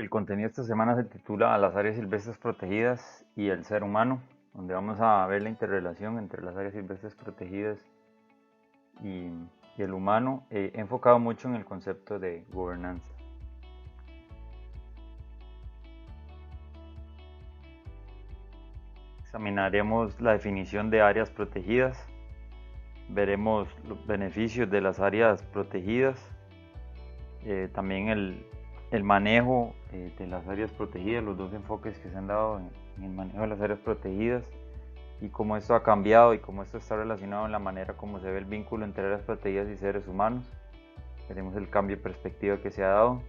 El contenido de esta semana se titula Las áreas silvestres protegidas y el ser humano, donde vamos a ver la interrelación entre las áreas silvestres protegidas y, y el humano, enfocado mucho en el concepto de gobernanza. Examinaremos la definición de áreas protegidas, veremos los beneficios de las áreas protegidas, también el manejo de las áreas protegidas, los dos enfoques que se han dado en el manejo de las áreas protegidas y cómo esto ha cambiado y cómo esto está relacionado en la manera como se ve el vínculo entre áreas protegidas y seres humanos. Veremos el cambio de perspectiva que se ha dado.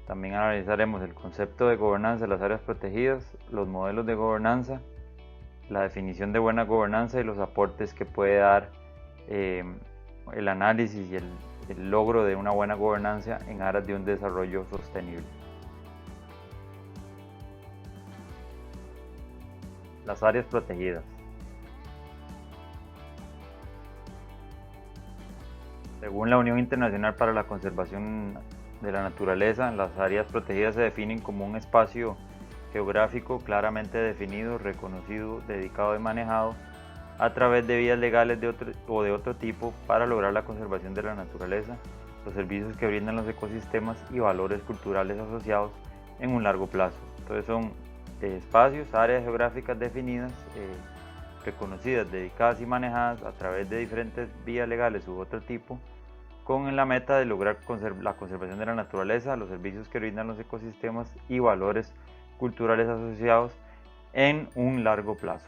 También analizaremos el concepto de gobernanza de las áreas protegidas, los modelos de gobernanza, la definición de buena gobernanza y los aportes que puede dar el análisis y el logro de una buena gobernanza en aras de un desarrollo sostenible. Las áreas protegidas. Según la Unión Internacional para la Conservación de la Naturaleza, las áreas protegidas se definen como un espacio geográfico claramente definido, reconocido, dedicado y manejado a través de vías legales de otro tipo para lograr la conservación de la naturaleza, los servicios que brindan los ecosistemas y valores culturales asociados en un largo plazo. Entonces son espacios, áreas geográficas definidas, reconocidas, dedicadas y manejadas a través de diferentes vías legales u otro tipo, con la meta de lograr la conservación de la naturaleza, los servicios que brindan los ecosistemas y valores culturales asociados en un largo plazo.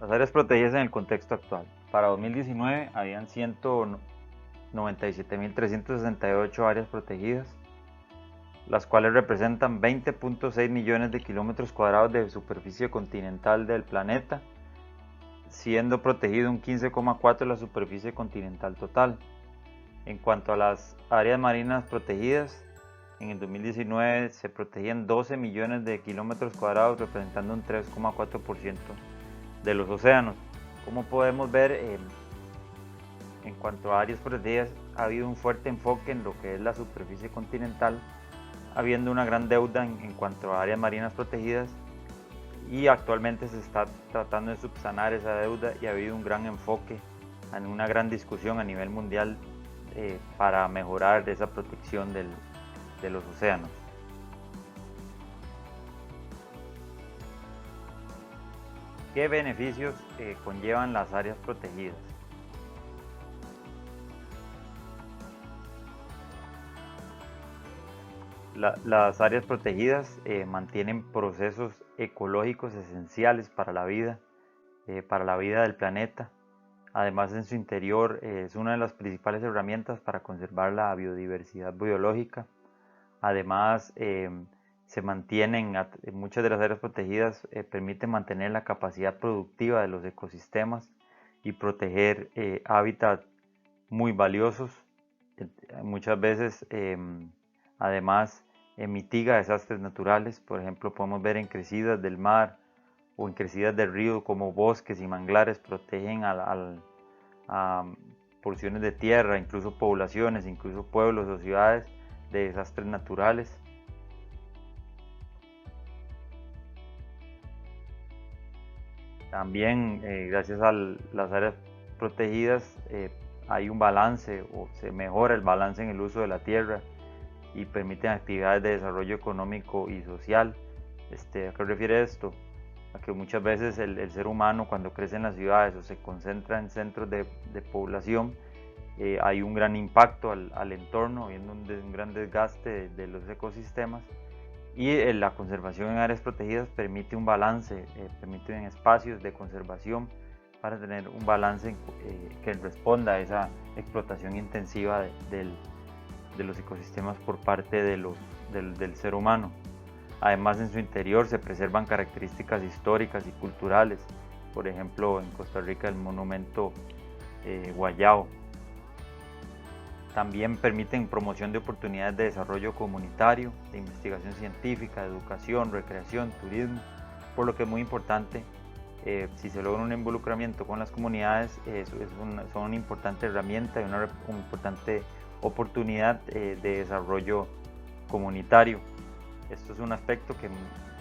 Las áreas protegidas en el contexto actual. Para 2019 habían 197.368 áreas protegidas, las cuales representan 20.6 millones de kilómetros cuadrados de superficie continental del planeta, siendo protegido un 15,4% de la superficie continental total. En cuanto a las áreas marinas protegidas, en el 2019 se protegían 12 millones de kilómetros cuadrados, representando un 3,4% de los océanos. Como podemos ver, en cuanto a áreas protegidas, ha habido un fuerte enfoque en lo que es la superficie continental, habiendo una gran deuda en cuanto a áreas marinas protegidas, y actualmente se está tratando de subsanar esa deuda y ha habido un gran enfoque, en una gran discusión a nivel mundial para mejorar esa protección de los océanos. ¿Qué beneficios conllevan las áreas protegidas? Las áreas protegidas mantienen procesos ecológicos esenciales para la vida del planeta. Además, en su interior es una de las principales herramientas para conservar la biodiversidad biológica. Además, se mantienen, muchas de las áreas protegidas permiten mantener la capacidad productiva de los ecosistemas y proteger hábitats muy valiosos. Muchas veces, además, mitiga desastres naturales. Por ejemplo, podemos ver en crecidas del mar o en crecidas del río como bosques y manglares protegen a porciones de tierra, incluso poblaciones, incluso pueblos o ciudades de desastres naturales. También gracias a las áreas protegidas hay un balance o se mejora el balance en el uso de la tierra y permiten actividades de desarrollo económico y social. ¿A qué refiere esto? A que muchas veces el ser humano, cuando crece en las ciudades o se concentra en centros de población, hay un gran impacto al entorno, habiendo un gran desgaste de los ecosistemas, y la conservación en áreas protegidas permite un balance, permiten espacios de conservación para tener un balance que responda a esa explotación intensiva de los ecosistemas por parte del ser humano. Además, en su interior se preservan características históricas y culturales, por ejemplo en Costa Rica el monumento Guayao. También permiten promoción de oportunidades de desarrollo comunitario, de investigación científica, de educación, recreación, turismo, por lo que es muy importante si se logra un involucramiento con las comunidades, son una importante herramienta y una importante oportunidad de desarrollo comunitario. Esto es un aspecto que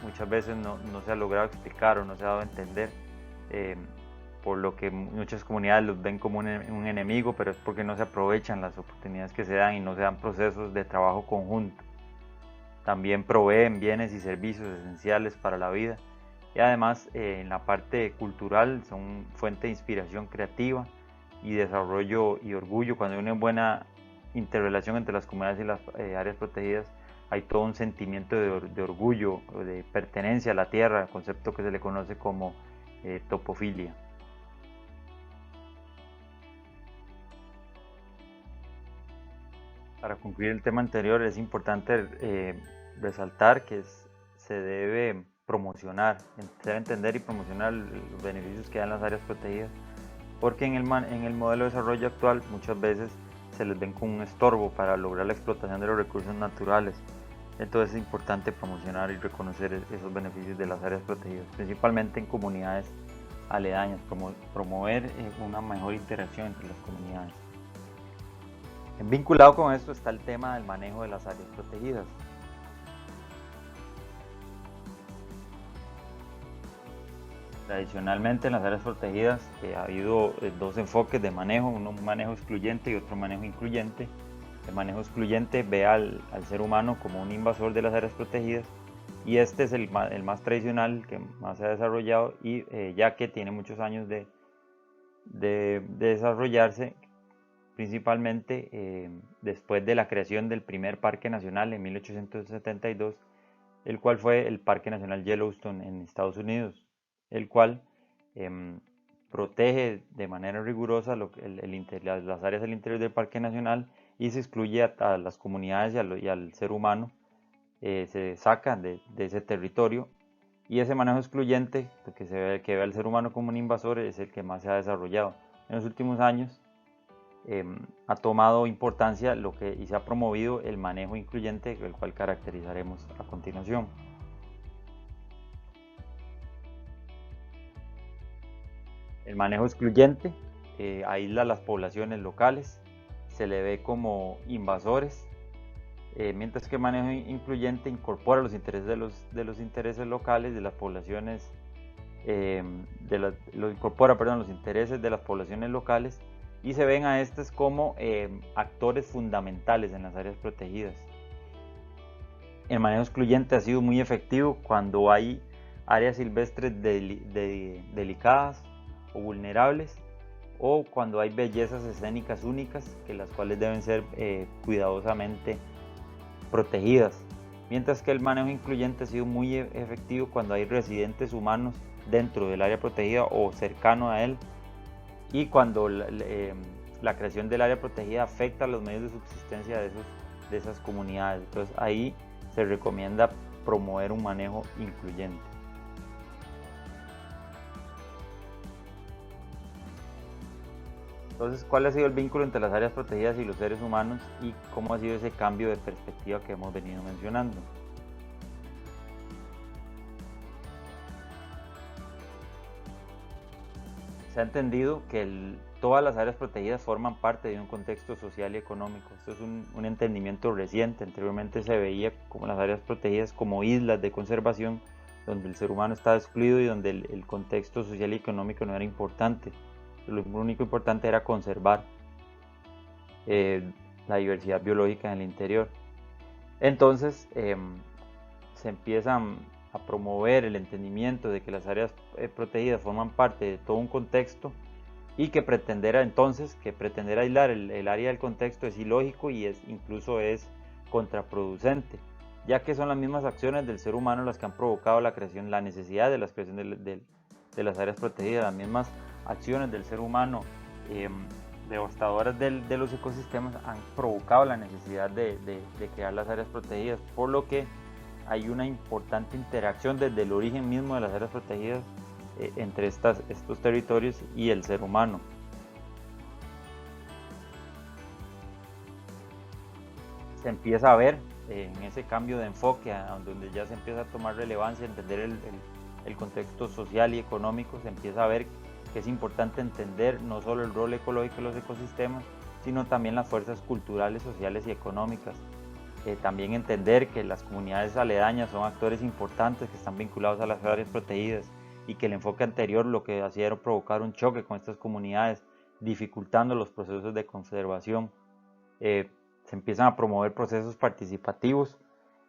muchas veces no se ha logrado explicar o no se ha dado a entender, por lo que muchas comunidades los ven como un enemigo, pero es porque no se aprovechan las oportunidades que se dan y no se dan procesos de trabajo conjunto. También proveen bienes y servicios esenciales para la vida y además en la parte cultural son fuente de inspiración creativa y desarrollo y orgullo. Cuando hay una buena interrelación entre las comunidades y las áreas protegidas, hay todo un sentimiento de orgullo, de pertenencia a la tierra, concepto que se le conoce como topofilia. Para concluir el tema anterior, es importante resaltar que se debe promocionar, se debe entender y promocionar los beneficios que dan las áreas protegidas, porque en el modelo de desarrollo actual muchas veces se les ven como un estorbo para lograr la explotación de los recursos naturales. Entonces es importante promocionar y reconocer esos beneficios de las áreas protegidas, principalmente en comunidades aledañas, promover una mejor interacción entre las comunidades. Vinculado con esto está el tema del manejo de las áreas protegidas. Tradicionalmente en las áreas protegidas ha habido dos enfoques de manejo, un manejo excluyente y otro manejo incluyente. El manejo excluyente ve al ser humano como un invasor de las áreas protegidas y este es el más tradicional, que más se ha desarrollado y ya que tiene muchos años de desarrollarse, principalmente después de la creación del primer parque nacional en 1872, el cual fue el Parque Nacional Yellowstone en Estados Unidos, el cual protege de manera rigurosa las áreas del interior del Parque Nacional y se excluye a las comunidades y al ser humano, se saca de ese territorio, y ese manejo excluyente, que ve al ser humano como un invasor, es el que más se ha desarrollado. En los últimos años ha tomado importancia y se ha promovido el manejo incluyente, el cual caracterizaremos a continuación. El manejo excluyente aísla a las poblaciones locales, se le ve como invasores, mientras que el manejo incluyente incorpora los intereses de los intereses locales de las poblaciones, los intereses de las poblaciones locales, y se ven a estas como actores fundamentales en las áreas protegidas. El manejo excluyente ha sido muy efectivo cuando hay áreas silvestres delicadas o vulnerables, o cuando hay bellezas escénicas únicas, las cuales deben ser cuidadosamente protegidas. Mientras que el manejo incluyente ha sido muy efectivo cuando hay residentes humanos dentro del área protegida o cercano a él, y cuando la creación del área protegida afecta a los medios de subsistencia de esas comunidades. Entonces ahí se recomienda promover un manejo incluyente. Entonces, ¿cuál ha sido el vínculo entre las áreas protegidas y los seres humanos y cómo ha sido ese cambio de perspectiva que hemos venido mencionando? Se ha entendido que todas las áreas protegidas forman parte de un contexto social y económico. Esto es un entendimiento reciente. Anteriormente se veía como las áreas protegidas como islas de conservación, donde el ser humano estaba excluido y donde el contexto social y económico no era importante. Lo único importante era conservar la diversidad biológica en el interior. Entonces se empieza a promover el entendimiento de que las áreas protegidas forman parte de todo un contexto, y que pretender aislar el área del contexto es ilógico y incluso es contraproducente, ya que son las mismas acciones del ser humano las que han provocado la necesidad de la creación de las áreas protegidas. Las mismas acciones del ser humano devastadoras de los ecosistemas han provocado la necesidad de crear las áreas protegidas, por lo que hay una importante interacción desde el origen mismo de las áreas protegidas entre estos territorios y el ser humano. Se empieza a ver en ese cambio de enfoque, donde ya se empieza a tomar relevancia, entender el contexto social y económico, se empieza a ver que es importante entender no solo el rol ecológico de los ecosistemas, sino también las fuerzas culturales, sociales y económicas. También entender que las comunidades aledañas son actores importantes que están vinculados a las áreas protegidas y que el enfoque anterior lo que hacía era provocar un choque con estas comunidades, dificultando los procesos de conservación. Se empiezan a promover procesos participativos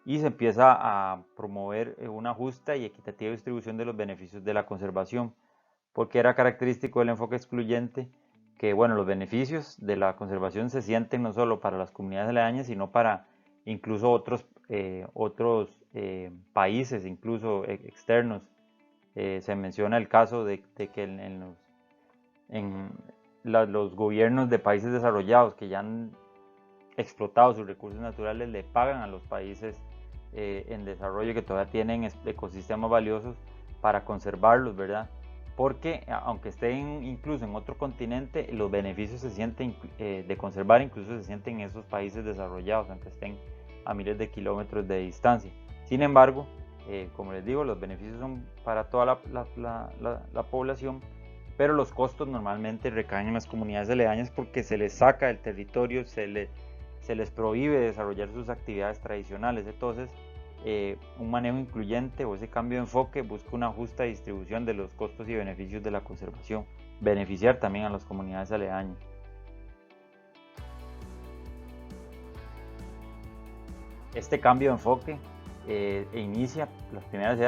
y se empieza a promover una justa y equitativa distribución de los beneficios de la conservación, porque era característico del enfoque excluyente que bueno, los beneficios de la conservación se sienten no solo para las comunidades aledañas, sino para incluso otros países, incluso externos. Se menciona el caso de que los gobiernos de países desarrollados que ya han explotado sus recursos naturales le pagan a los países en desarrollo que todavía tienen ecosistemas valiosos para conservarlos, ¿verdad? Porque aunque estén incluso en otro continente, los beneficios se sienten de conservar, incluso se sienten en esos países desarrollados, aunque estén a miles de kilómetros de distancia. Sin embargo, como les digo, los beneficios son para toda la población, pero los costos normalmente recaen en las comunidades aledañas porque se les saca del territorio, se les prohíbe desarrollar sus actividades tradicionales. Entonces, un manejo incluyente o ese cambio de enfoque busca una justa distribución de los costos y beneficios de la conservación, beneficiar también a las comunidades aledañas. Este cambio de enfoque inicia las primeras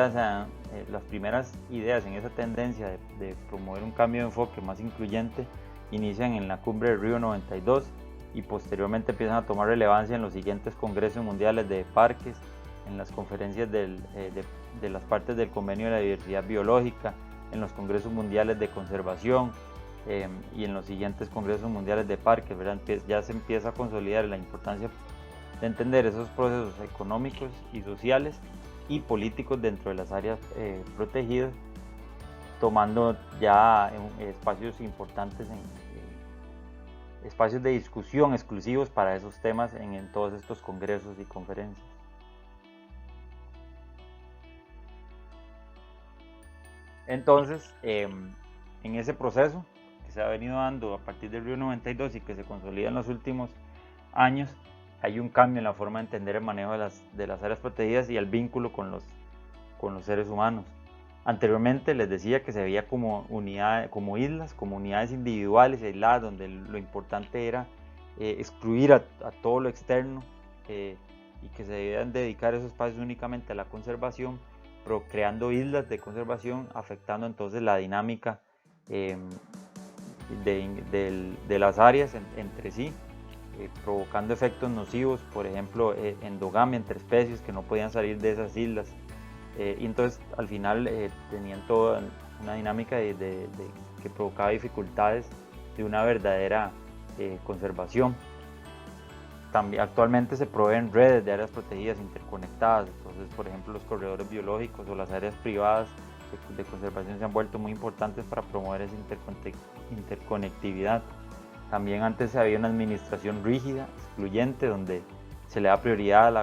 ideas en esa tendencia de promover un cambio de enfoque más incluyente, inician en la cumbre de Río 92 y posteriormente empiezan a tomar relevancia en los siguientes congresos mundiales de parques, en las conferencias de las partes del Convenio de la Diversidad Biológica, en los congresos mundiales de conservación y en los siguientes congresos mundiales de parques, ¿verdad? Ya se empieza a consolidar la importancia de entender esos procesos económicos y sociales y políticos dentro de las áreas protegidas, tomando ya espacios importantes, espacios de discusión exclusivos para esos temas en todos estos congresos y conferencias. Entonces, en ese proceso que se ha venido dando a partir del Río 92 y que se consolida en los últimos años, hay un cambio en la forma de entender el manejo de las áreas protegidas y el vínculo con los seres humanos. Anteriormente les decía que se veía como islas, como unidades individuales aisladas, donde lo importante era excluir a todo lo externo y que se debían dedicar esos espacios únicamente a la conservación, pero creando islas de conservación, afectando entonces la dinámica de las áreas entre sí, provocando efectos nocivos, por ejemplo, endogamia entre especies que no podían salir de esas islas. Y entonces al final tenían toda una dinámica que provocaba dificultades de una verdadera conservación. También actualmente se proveen redes de áreas protegidas interconectadas, entonces por ejemplo los corredores biológicos o las áreas privadas de conservación se han vuelto muy importantes para promover esa interconectividad. También antes había una administración rígida, excluyente, donde se le da prioridad a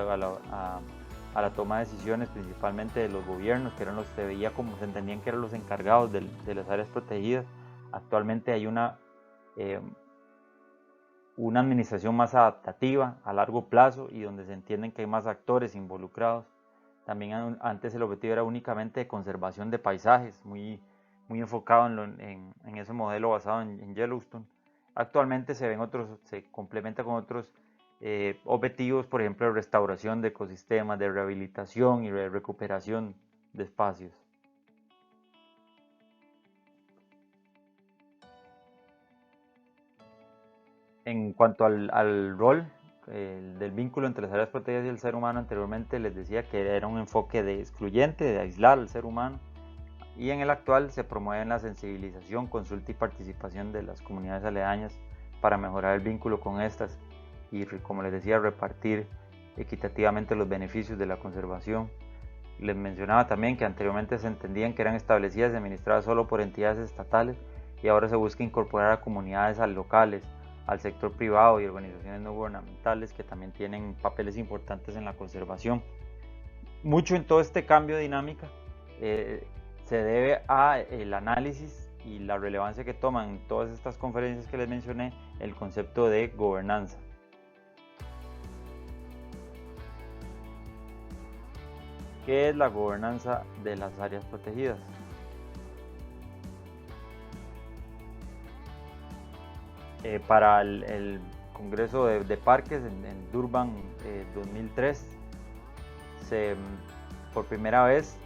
la toma de decisiones, principalmente de los gobiernos, que eran los que se veía como se entendían que eran los encargados de las áreas protegidas. Actualmente hay una administración más adaptativa a largo plazo y donde se entienden que hay más actores involucrados. También antes el objetivo era únicamente de conservación de paisajes, muy enfocado en ese modelo basado en Yellowstone. Actualmente se complementa con otros objetivos, por ejemplo, de restauración de ecosistemas, de rehabilitación y de recuperación de espacios. En cuanto al rol del vínculo entre las áreas protegidas y el ser humano, anteriormente les decía que era un enfoque excluyente, de aislar al ser humano, y en el actual se promueve la sensibilización, consulta y participación de las comunidades aledañas para mejorar el vínculo con estas y, como les decía, repartir equitativamente los beneficios de la conservación. Les mencionaba también que anteriormente se entendían que eran establecidas y administradas solo por entidades estatales y ahora se busca incorporar a comunidades locales, al sector privado y organizaciones no gubernamentales que también tienen papeles importantes en la conservación. Mucho en todo este cambio de dinámica se debe a el análisis y la relevancia que toman todas estas conferencias que les mencioné el concepto de gobernanza. ¿Qué es la gobernanza de las áreas protegidas? Para el Congreso de Parques en Durban 2003, por primera vez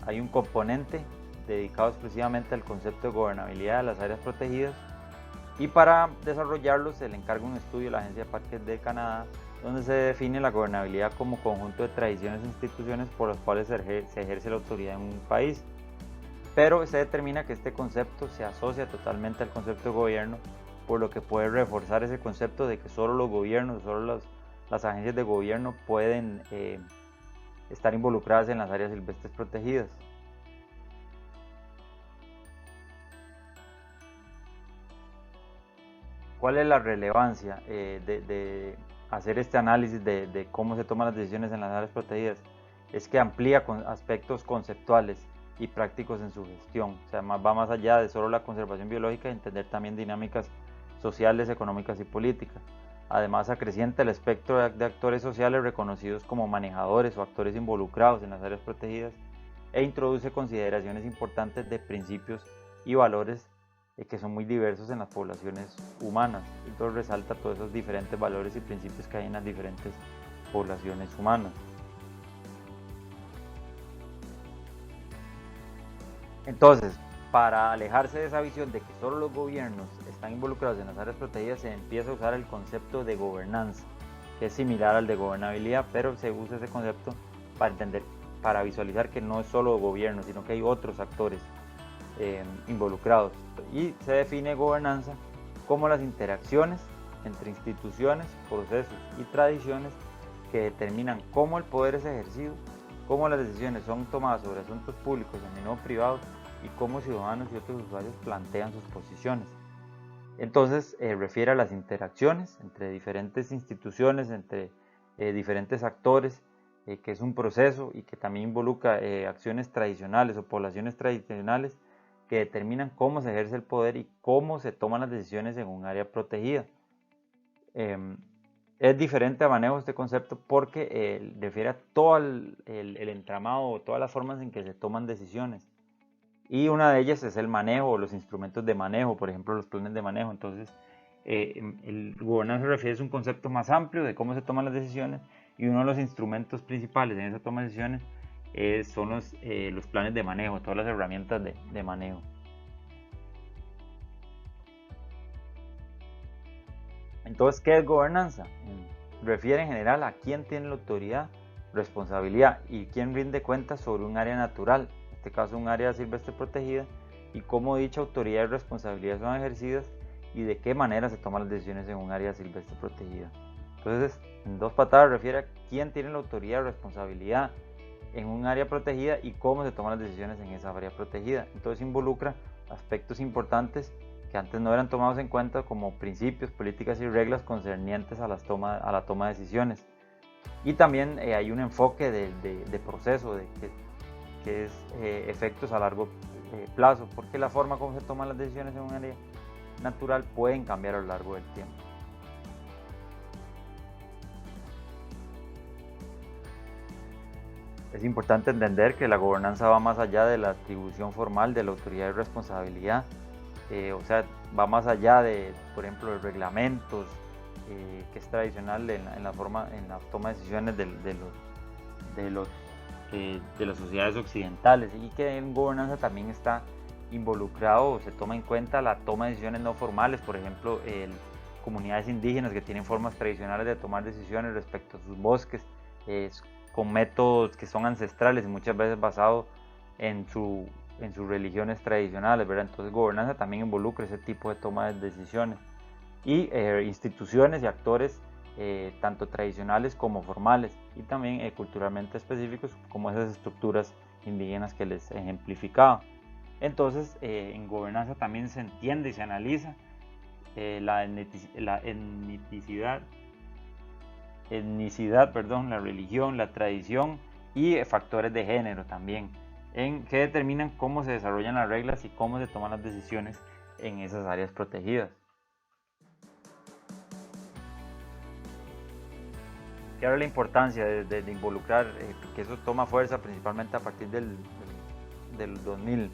hay un componente dedicado exclusivamente al concepto de gobernabilidad de las áreas protegidas, y para desarrollarlo se le encarga un estudio a la Agencia de Parques de Canadá, donde se define la gobernabilidad como conjunto de tradiciones e instituciones por las cuales se ejerce la autoridad en un país, pero se determina que este concepto se asocia totalmente al concepto de gobierno, por lo que puede reforzar ese concepto de que solo los gobiernos, solo las agencias de gobierno pueden estar involucradas en las áreas silvestres protegidas. ¿Cuál es la relevancia de hacer este análisis de cómo se toman las decisiones en las áreas protegidas? Es que amplía aspectos conceptuales y prácticos en su gestión, o sea, va más allá de solo la conservación biológica y entender también dinámicas sociales, económicas y políticas. Además, acrecienta el espectro de actores sociales reconocidos como manejadores o actores involucrados en las áreas protegidas, e introduce consideraciones importantes de principios y valores que son muy diversos en las poblaciones humanas. Entonces resalta todos esos diferentes valores y principios que hay en las diferentes poblaciones humanas. Entonces, para alejarse de esa visión de que solo los gobiernos están involucrados en las áreas protegidas, se empieza a usar el concepto de gobernanza, que es similar al de gobernabilidad, pero se usa ese concepto para entender, para visualizar que no es solo gobierno, sino que hay otros actores involucrados. Y se define gobernanza como las interacciones entre instituciones, procesos y tradiciones que determinan cómo el poder es ejercido, cómo las decisiones son tomadas sobre asuntos públicos y no privados, y cómo ciudadanos y otros usuarios plantean sus posiciones. Entonces refiere a las interacciones entre diferentes instituciones, entre diferentes actores, que es un proceso y que también involucra acciones tradicionales o poblaciones tradicionales que determinan cómo se ejerce el poder y cómo se toman las decisiones en un área protegida. Es diferente a manejo este concepto porque refiere a todo el entramado o todas las formas en que se toman decisiones. Y una de ellas es el manejo o los instrumentos de manejo, por ejemplo los planes de manejo. Entonces, el gobernanza se refiere a un concepto más amplio de cómo se toman las decisiones, y uno de los instrumentos principales en esa toma de decisiones son los planes de manejo, todas las herramientas de manejo. Entonces, ¿qué es gobernanza? Refiere en general a quién tiene la autoridad, responsabilidad y quién rinde cuentas sobre un área natural, en este caso un área silvestre protegida, y cómo dicha autoridad y responsabilidad son ejercidas y de qué manera se toman las decisiones en un área silvestre protegida. Entonces, en dos patadas refiere a quién tiene la autoridad y responsabilidad en un área protegida y cómo se toman las decisiones en esa área protegida. Entonces involucra aspectos importantes que antes no eran tomados en cuenta, como principios, políticas y reglas concernientes a la toma de decisiones. Y también hay un enfoque de proceso, que es efectos a largo plazo, porque la forma como se toman las decisiones en un área natural pueden cambiar a lo largo del tiempo. Es importante entender que la gobernanza va más allá de la atribución formal de la autoridad y responsabilidad, o sea, va más allá de, por ejemplo, los reglamentos, que es tradicional en la toma de decisiones de las sociedades occidentales, y que en gobernanza también está involucrado o se toma en cuenta la toma de decisiones no formales, por ejemplo, comunidades indígenas que tienen formas tradicionales de tomar decisiones respecto a sus bosques, con métodos que son ancestrales y muchas veces basados en sus religiones tradicionales, ¿verdad? Entonces gobernanza también involucra ese tipo de toma de decisiones, y instituciones y actores tanto tradicionales como formales, y también culturalmente específicos, como esas estructuras indígenas que les ejemplificaba. Entonces en gobernanza también se entiende y se analiza la etnicidad, la religión, la tradición y factores de género también. que determinan cómo se desarrollan las reglas y cómo se toman las decisiones en esas áreas protegidas. Y ahora la importancia de involucrar, que eso toma fuerza principalmente a partir del 2000,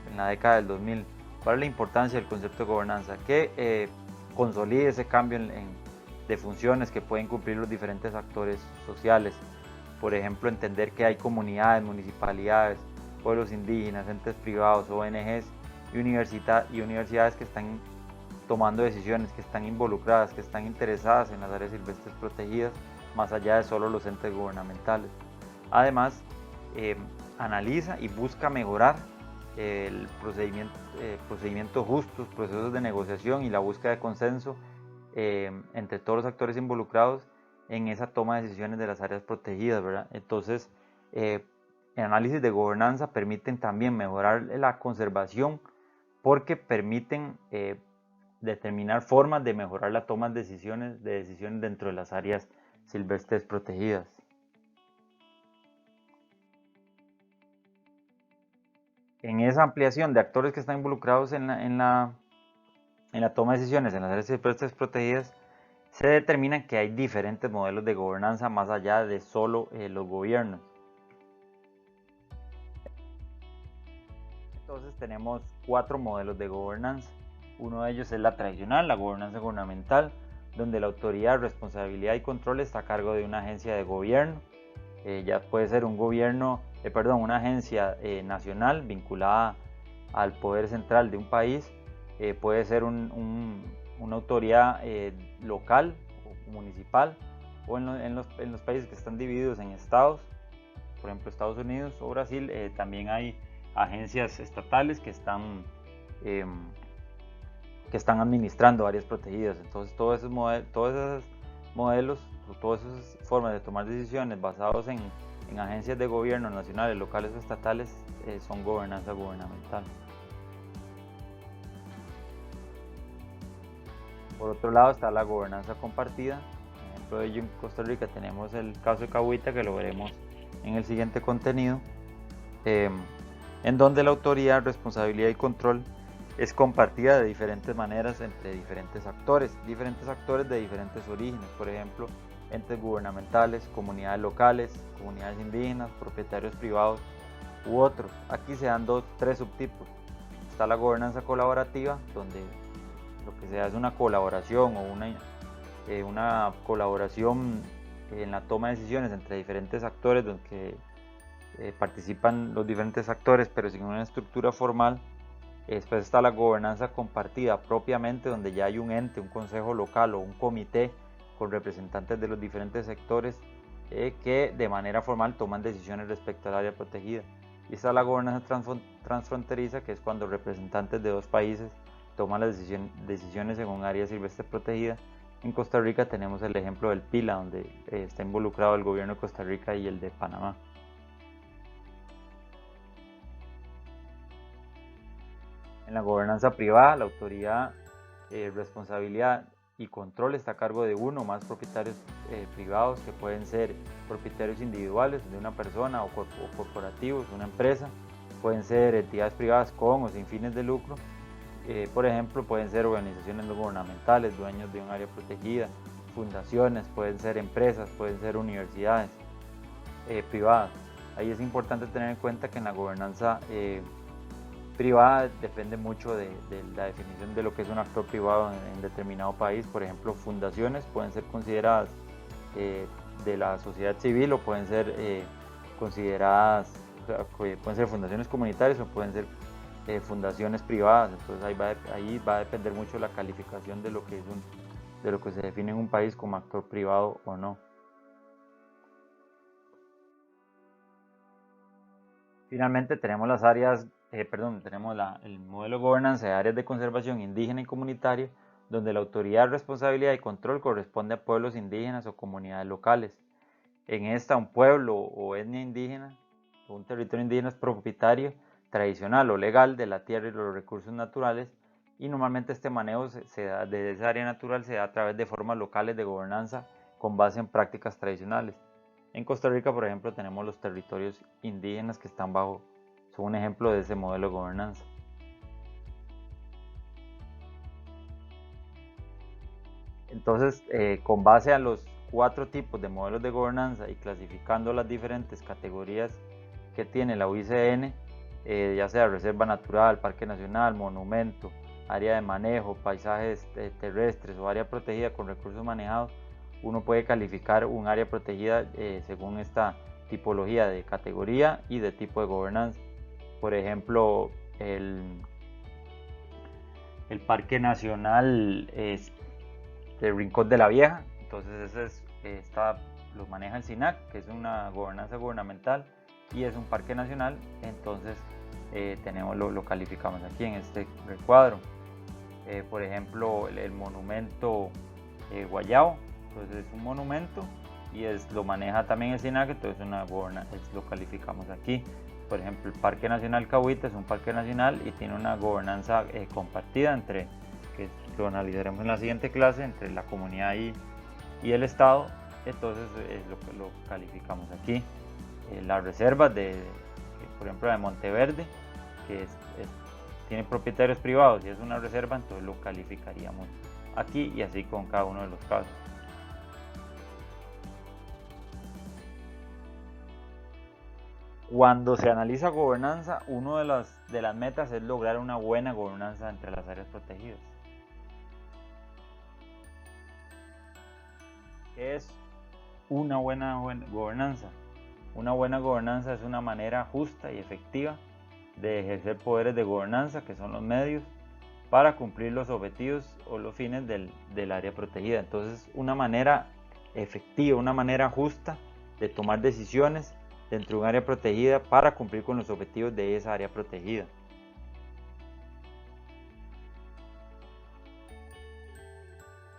en la década del 2000. ¿Cuál es la importancia del concepto de gobernanza? Que consolide ese cambio de funciones que pueden cumplir los diferentes actores sociales. Por ejemplo, entender que hay comunidades, municipalidades, pueblos indígenas, entes privados, ONGs y universidades que están tomando decisiones, que están involucradas, que están interesadas en las áreas silvestres protegidas, más allá de solo los entes gubernamentales. Además, analiza y busca mejorar el procedimientos justos, procesos de negociación y la búsqueda de consenso entre todos los actores involucrados en esa toma de decisiones de las áreas protegidas, ¿verdad? Entonces, el análisis de gobernanza permiten también mejorar la conservación porque permiten determinar formas de mejorar la toma de decisiones dentro de las áreas silvestres protegidas. En esa ampliación de actores que están involucrados en la toma de decisiones en las áreas silvestres protegidas, se determina que hay diferentes modelos de gobernanza más allá de solo los gobiernos. Entonces tenemos 4 modelos de gobernanza. Uno de ellos es la tradicional, la gobernanza gubernamental, donde la autoridad, responsabilidad y control está a cargo de una agencia de gobierno. Ya puede ser una agencia nacional vinculada al poder central de un país, puede ser una autoridad local o municipal, o en los países que están divididos en estados, por ejemplo Estados Unidos o Brasil, también hay agencias estatales que están administrando áreas protegidas. Entonces todos esos modelos, todas esas formas de tomar decisiones basados en agencias de gobierno nacionales, locales o estatales son gobernanza gubernamental. Por otro lado está la gobernanza compartida. Por ejemplo de ello en Costa Rica tenemos el caso de Cahuita, que lo veremos en el siguiente contenido, en donde la autoridad, responsabilidad y control es compartida de diferentes maneras entre diferentes actores de diferentes orígenes, por ejemplo, entes gubernamentales, comunidades locales, comunidades indígenas, propietarios privados u otros. Aquí se dan 3 subtipos. Está la gobernanza colaborativa, donde lo que se da es una colaboración o una colaboración en la toma de decisiones entre diferentes actores, donde participan los diferentes actores pero sin una estructura formal. Después está la gobernanza compartida propiamente, donde ya hay un ente, un consejo local o un comité con representantes de los diferentes sectores que de manera formal toman decisiones respecto al área protegida. Y está la gobernanza transfronteriza, que es cuando representantes de 2 países toman las decisiones en un área silvestre protegida. En Costa Rica tenemos el ejemplo del PILA, donde está involucrado el gobierno de Costa Rica y el de Panamá. En la gobernanza privada, la autoridad, responsabilidad y control está a cargo de uno o más propietarios privados, que pueden ser propietarios individuales de una persona o corporativos, una empresa, pueden ser entidades privadas con o sin fines de lucro, por ejemplo pueden ser organizaciones no gubernamentales, dueños de un área protegida, fundaciones, pueden ser empresas, pueden ser universidades privadas. Ahí es importante tener en cuenta que en la gobernanza privada depende mucho de la definición de lo que es un actor privado en determinado país. Por ejemplo, fundaciones pueden ser consideradas de la sociedad civil, o pueden ser consideradas, pueden ser fundaciones comunitarias o pueden ser fundaciones privadas. Entonces ahí va a depender mucho la calificación de lo que se define en un país como actor privado o no. Finalmente tenemos las áreas, tenemos el modelo de gobernanza de áreas de conservación indígena y comunitaria, donde la autoridad, responsabilidad y control corresponde a pueblos indígenas o comunidades locales. En esta, un pueblo o etnia indígena o un territorio indígena es propietario tradicional o legal de la tierra y los recursos naturales, y normalmente este manejo de esa área natural se da a través de formas locales de gobernanza con base en prácticas tradicionales. En Costa Rica, por ejemplo, tenemos los territorios indígenas que están bajo son un ejemplo de ese modelo de gobernanza. Entonces, con base a los 4 tipos de modelos de gobernanza y clasificando las diferentes categorías que tiene la UICN, ya sea reserva natural, parque nacional, monumento, área de manejo, paisajes terrestres o área protegida con recursos manejados, uno puede calificar un área protegida según esta tipología de categoría y de tipo de gobernanza. Por ejemplo, el Parque Nacional de Rincón de la Vieja, entonces ese lo maneja el SINAC, que es una gobernanza gubernamental y es un parque nacional, entonces lo calificamos aquí en este recuadro. Por ejemplo, el monumento Guayao, entonces es un monumento y lo maneja también el SINAC, entonces lo calificamos aquí. Por ejemplo, el Parque Nacional Cahuita es un parque nacional y tiene una gobernanza compartida que lo analizaremos en la siguiente clase, entre la comunidad y el Estado, entonces es lo calificamos aquí. Las reservas por ejemplo, de Monteverde, que tiene propietarios privados y es una reserva, entonces lo calificaríamos aquí y así con cada uno de los casos. Cuando se analiza gobernanza, una de las metas es lograr una buena gobernanza entre las áreas protegidas. ¿Qué es una buena gobernanza? Una buena gobernanza es una manera justa y efectiva de ejercer poderes de gobernanza, que son los medios, para cumplir los objetivos o los fines del área protegida. Entonces, una manera efectiva, una manera justa de tomar decisiones dentro de un área protegida para cumplir con los objetivos de esa área protegida.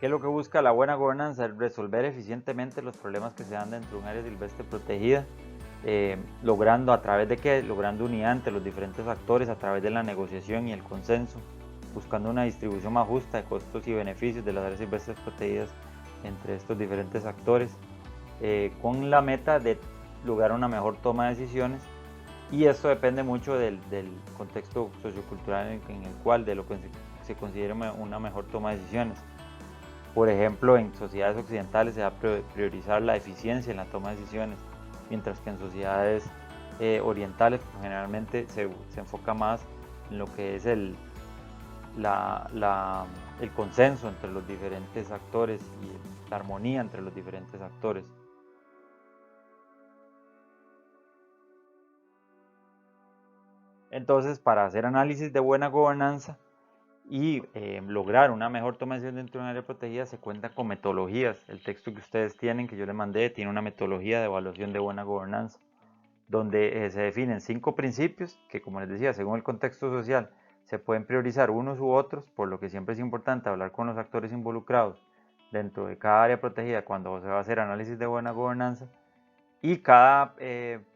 ¿Qué es lo que busca la buena gobernanza? Resolver eficientemente los problemas que se dan dentro de un área silvestre protegida, logrando a través de qué? Logrando unidad entre los diferentes actores a través de la negociación y el consenso, buscando una distribución más justa de costos y beneficios de las áreas silvestres protegidas entre estos diferentes actores, con la meta de lograr una mejor toma de decisiones, y esto depende mucho del contexto sociocultural en el cual, de lo que se considera una mejor toma de decisiones. Por ejemplo, en sociedades occidentales se va a priorizar la eficiencia en la toma de decisiones, mientras que en sociedades orientales generalmente se enfoca más en lo que es el consenso entre los diferentes actores y la armonía entre los diferentes actores. Entonces, para hacer análisis de buena gobernanza y lograr una mejor toma de decisiones dentro de un área protegida, se cuenta con metodologías. El texto que ustedes tienen, que yo les mandé, tiene una metodología de evaluación de buena gobernanza, donde se definen 5 principios que, como les decía, según el contexto social, se pueden priorizar unos u otros, por lo que siempre es importante hablar con los actores involucrados dentro de cada área protegida cuando se va a hacer análisis de buena gobernanza, y cada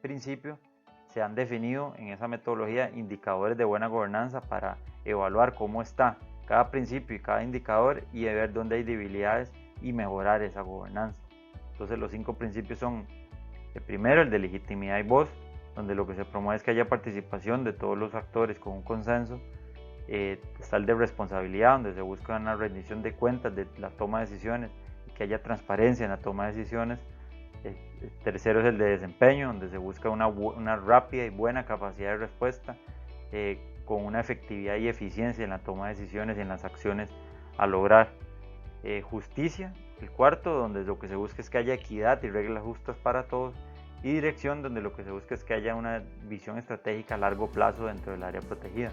principio se han definido en esa metodología indicadores de buena gobernanza para evaluar cómo está cada principio y cada indicador y ver dónde hay debilidades y mejorar esa gobernanza. Entonces, los 5 principios son: el primero, el de legitimidad y voz, donde lo que se promueve es que haya participación de todos los actores con un consenso. Está el de responsabilidad, donde se busca una rendición de cuentas de la toma de decisiones y que haya transparencia en la toma de decisiones. El tercero es el de desempeño, donde se busca una rápida y buena capacidad de respuesta, con una efectividad y eficiencia en la toma de decisiones y en las acciones a lograr. Justicia, el cuarto, donde lo que se busca es que haya equidad y reglas justas para todos. Y dirección, donde lo que se busca es que haya una visión estratégica a largo plazo dentro del área protegida.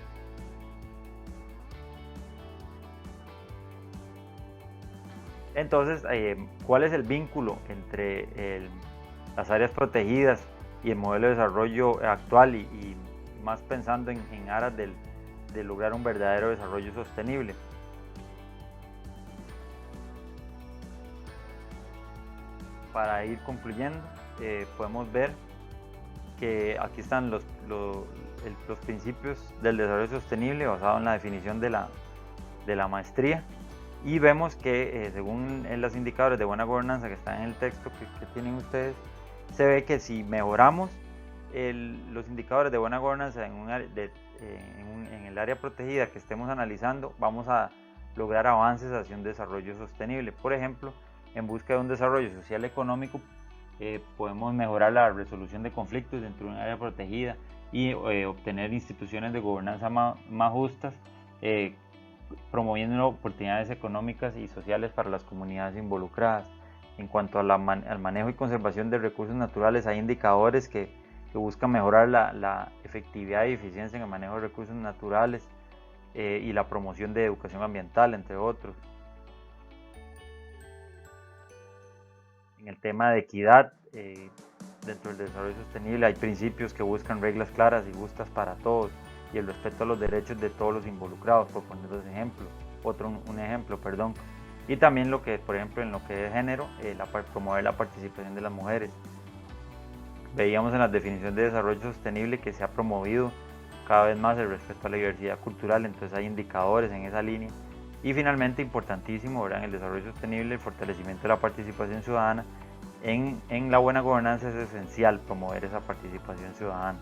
Entonces, ¿cuál es el vínculo entre las áreas protegidas y el modelo de desarrollo actual, y más pensando en aras de lograr un verdadero desarrollo sostenible? Para ir concluyendo, podemos ver que aquí están los principios del desarrollo sostenible basado en la definición de la maestría. Y vemos que según los indicadores de buena gobernanza que están en el texto que tienen ustedes, se ve que si mejoramos los indicadores de buena gobernanza en el área protegida que estemos analizando, vamos a lograr avances hacia un desarrollo sostenible. Por ejemplo, en busca de un desarrollo social económico, podemos mejorar la resolución de conflictos dentro de un área protegida y obtener instituciones de gobernanza más justas, promoviendo oportunidades económicas y sociales para las comunidades involucradas. En cuanto al manejo y conservación de recursos naturales, hay indicadores que buscan mejorar la efectividad y eficiencia en el manejo de recursos naturales y la promoción de educación ambiental, entre otros. En el tema de equidad, dentro del desarrollo sostenible hay principios que buscan reglas claras y justas para todos y el respeto a los derechos de todos los involucrados, por poner un ejemplo. Y también lo que, por ejemplo, en lo que es género, promover la participación de las mujeres. Veíamos en la definición de desarrollo sostenible que se ha promovido cada vez más el respeto a la diversidad cultural, entonces hay indicadores en esa línea. Y finalmente, importantísimo, ¿verdad? En el desarrollo sostenible, el fortalecimiento de la participación ciudadana en la buena gobernanza es esencial promover esa participación ciudadana.